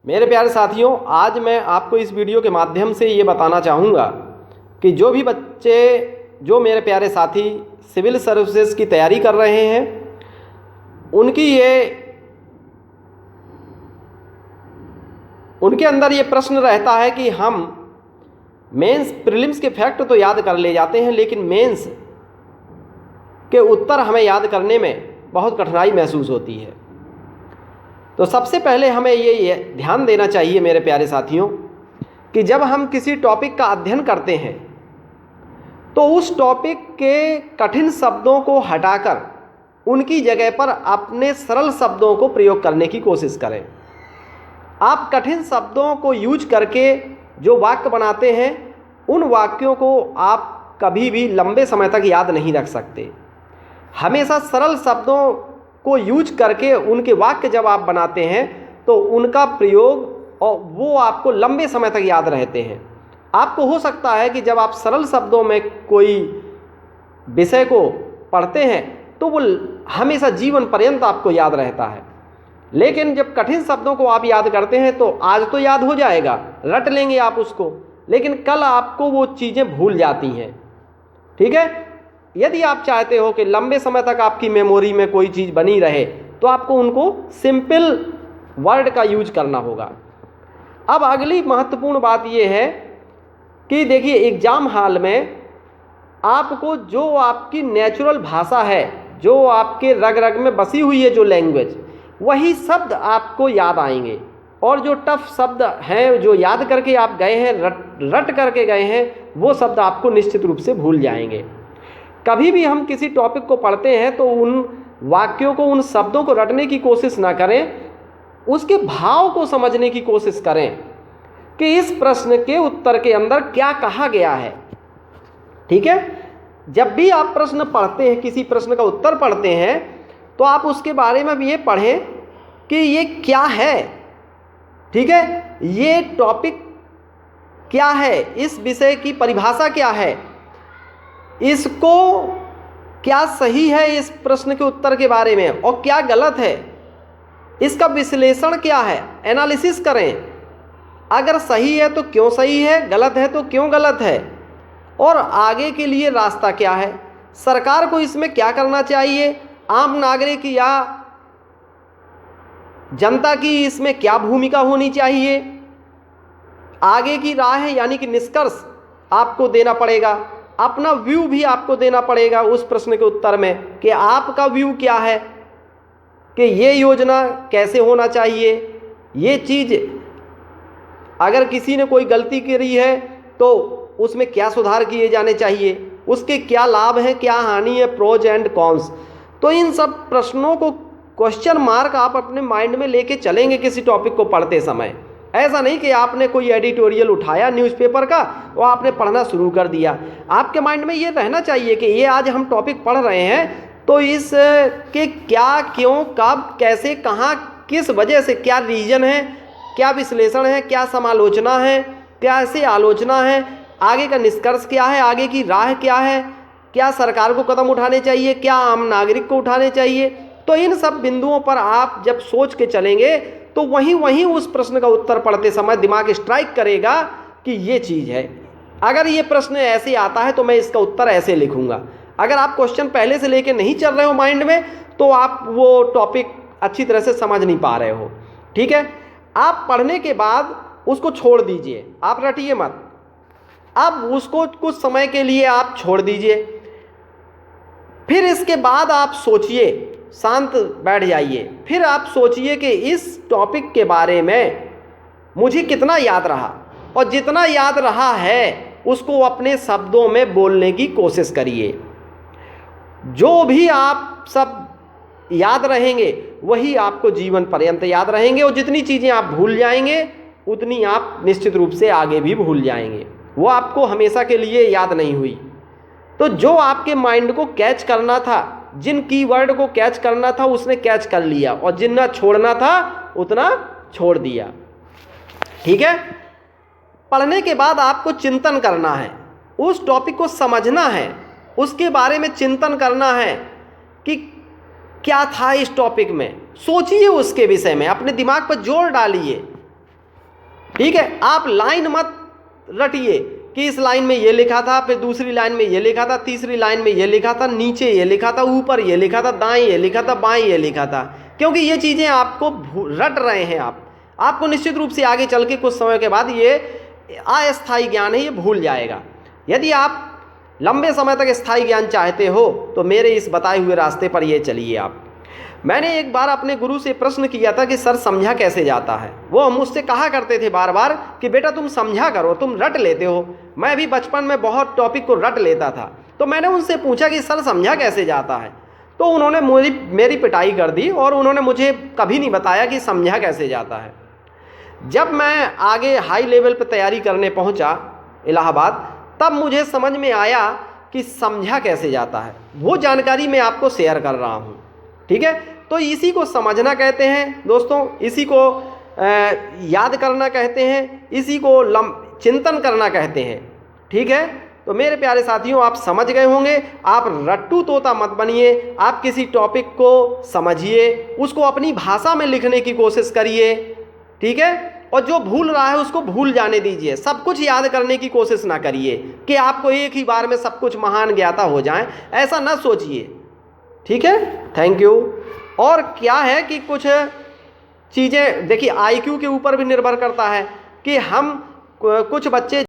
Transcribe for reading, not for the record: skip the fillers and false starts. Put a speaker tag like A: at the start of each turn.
A: मेरे प्यारे साथियों, आज मैं आपको इस वीडियो के माध्यम से ये बताना चाहूँगा कि जो भी बच्चे, जो मेरे प्यारे साथी सिविल सर्विसेज की तैयारी कर रहे हैं, उनके अंदर ये प्रश्न रहता है कि हम मेंस प्रीलिम्स के फैक्ट तो याद कर ले जाते हैं, लेकिन मेंस के उत्तर हमें याद करने में बहुत कठिनाई महसूस होती है। तो सबसे पहले हमें ये ध्यान देना चाहिए मेरे प्यारे साथियों कि जब हम किसी टॉपिक का अध्ययन करते हैं तो उस टॉपिक के कठिन शब्दों को हटाकर उनकी जगह पर अपने सरल शब्दों को प्रयोग करने की कोशिश करें। आप कठिन शब्दों को यूज करके जो वाक्य बनाते हैं, उन वाक्यों को आप कभी भी लंबे समय तक याद नहीं रख सकते। हमेशा सरल शब्दों को यूज करके उनके वाक्य जब आप बनाते हैं तो उनका प्रयोग और वो आपको लंबे समय तक याद रहते हैं। आपको हो सकता है कि जब आप सरल शब्दों में कोई विषय को पढ़ते हैं तो वो हमेशा जीवन पर्यंत आपको याद रहता है, लेकिन जब कठिन शब्दों को आप याद करते हैं तो आज तो याद हो जाएगा, रट लेंगे आप उसको, लेकिन कल आपको वो चीज़ें भूल जाती हैं। ठीक है, यदि आप चाहते हो कि लंबे समय तक आपकी मेमोरी में कोई चीज़ बनी रहे तो आपको उनको सिंपल वर्ड का यूज करना होगा। अब अगली महत्वपूर्ण बात यह है कि देखिए, एग्ज़ाम हॉल में आपको जो आपकी नेचुरल भाषा है, जो आपके रग रग में बसी हुई है, जो लैंग्वेज, वही शब्द आपको याद आएंगे, और जो टफ शब्द हैं जो याद करके आप गए हैं, रट करके गए हैं, वो शब्द आपको निश्चित रूप से भूल जाएंगे। कभी भी हम किसी टॉपिक को पढ़ते हैं तो उन वाक्यों को, उन शब्दों को रटने की कोशिश ना करें, उसके भाव को समझने की कोशिश करें कि इस प्रश्न के उत्तर के अंदर क्या कहा गया है। ठीक है, जब भी आप प्रश्न पढ़ते हैं, किसी प्रश्न का उत्तर पढ़ते हैं, तो आप उसके बारे में भी ये पढ़ें कि ये क्या है। ठीक है, ये टॉपिक क्या है, इस विषय की परिभाषा क्या है, इसको क्या सही है इस प्रश्न के उत्तर के बारे में और क्या गलत है, इसका विश्लेषण क्या है, एनालिसिस करें। अगर सही है तो क्यों सही है, गलत है तो क्यों गलत है, और आगे के लिए रास्ता क्या है, सरकार को इसमें क्या करना चाहिए, आम नागरिक या जनता की इसमें क्या भूमिका होनी चाहिए, आगे की राह यानी कि निष्कर्ष आपको देना पड़ेगा, अपना व्यू भी आपको देना पड़ेगा उस प्रश्न के उत्तर में कि आपका व्यू क्या है, कि ये योजना कैसे होना चाहिए, ये चीज़ अगर किसी ने कोई गलती करी है तो उसमें क्या सुधार किए जाने चाहिए, उसके क्या लाभ हैं, क्या हानि है, प्रोज एंड कॉन्स। तो इन सब प्रश्नों को क्वेश्चन मार्क आप अपने माइंड में लेके चलेंगे किसी टॉपिक को पढ़ते समय। ऐसा नहीं कि आपने कोई एडिटोरियल उठाया न्यूज़पेपर का और आपने पढ़ना शुरू कर दिया। आपके माइंड में ये रहना चाहिए कि ये आज हम टॉपिक पढ़ रहे हैं तो इस के क्या, क्यों, कब, कैसे, कहाँ, किस वजह से, क्या रीजन है, क्या विश्लेषण है, क्या समालोचना है, क्या ऐसे आलोचना है, आगे का निष्कर्ष क्या है, आगे की राह क्या है, क्या सरकार को कदम उठाने चाहिए, क्या आम नागरिक को उठाने चाहिए। तो इन सब बिंदुओं पर आप जब सोच के चलेंगे तो वहीं उस प्रश्न का उत्तर पढ़ते समय दिमाग स्ट्राइक करेगा कि ये चीज़ है। अगर ये प्रश्न ऐसे आता है तो मैं इसका उत्तर ऐसे लिखूंगा। अगर आप क्वेश्चन पहले से लेके नहीं चल रहे हो माइंड में तो आप वो टॉपिक अच्छी तरह से समझ नहीं पा रहे हो। ठीक है, आप पढ़ने के बाद उसको छोड़ दीजिए, आप रटिए मत। अब उसको कुछ समय के लिए आप छोड़ दीजिए, फिर इसके बाद आप सोचिए, शांत बैठ जाइए, फिर आप सोचिए कि इस टॉपिक के बारे में मुझे कितना याद रहा, और जितना याद रहा है उसको अपने शब्दों में बोलने की कोशिश करिए। जो भी आप सब याद रहेंगे वही आपको जीवन पर्यंत याद रहेंगे, और जितनी चीज़ें आप भूल जाएंगे उतनी आप निश्चित रूप से आगे भी भूल जाएंगे, वो आपको हमेशा के लिए याद नहीं हुई। तो जो आपके माइंड को कैच करना था, जिन कीवर्ड को कैच करना था उसने कैच कर लिया, और जितना छोड़ना था उतना छोड़ दिया। ठीक है, पढ़ने के बाद आपको चिंतन करना है, उस टॉपिक को समझना है, उसके बारे में चिंतन करना है कि क्या था इस टॉपिक में, सोचिए उसके विषय में, अपने दिमाग पर जोर डालिए। ठीक है, आप लाइन मत रटिए कि इस लाइन में ये लिखा था, फिर दूसरी लाइन में ये लिखा था, तीसरी लाइन में ये लिखा था, नीचे ये लिखा था, ऊपर ये लिखा था, दाएं ये लिखा था, बाएं ये लिखा था, क्योंकि ये चीज़ें आपको रट रहे हैं। आपको निश्चित रूप से आगे चल के कुछ समय के बाद ये अस्थायी ज्ञान है, ये भूल जाएगा। यदि आप लंबे समय तक स्थायी ज्ञान चाहते हो तो मेरे इस बताए हुए रास्ते पर ये चलिए आप। मैंने एक बार अपने गुरु से प्रश्न किया था कि सर समझा कैसे जाता है। वो मुझसे कहा करते थे बार बार कि बेटा तुम समझा करो, तुम रट लेते हो। मैं भी बचपन में बहुत टॉपिक को रट लेता था। तो मैंने उनसे पूछा कि सर समझा कैसे जाता है, तो उन्होंने मेरी पिटाई कर दी और उन्होंने मुझे कभी नहीं बताया कि समझा कैसे जाता है। जब मैं आगे हाई लेवल पर तैयारी करने पहुंचा इलाहाबाद, तब मुझे समझ में आया कि समझा कैसे जाता है। वो जानकारी मैं आपको शेयर कर रहा हूँ, ठीक है। तो इसी को समझना कहते हैं दोस्तों, इसी को याद करना कहते हैं, इसी को चिंतन करना कहते हैं, ठीक है। तो मेरे प्यारे साथियों, आप समझ गए होंगे। आप रट्टू तोता मत बनिए, आप किसी टॉपिक को समझिए, उसको अपनी भाषा में लिखने की कोशिश करिए, ठीक है। और जो भूल रहा है उसको भूल जाने दीजिए। सब कुछ याद करने की कोशिश ना करिए कि आपको एक ही बार में सब कुछ महान ज्ञाता हो जाए, ऐसा ना सोचिए, ठीक है। Thank you. और क्या है कि कुछ चीज़ें देखिए, आईक्यू के ऊपर भी निर्भर करता है कि हम कुछ बच्चे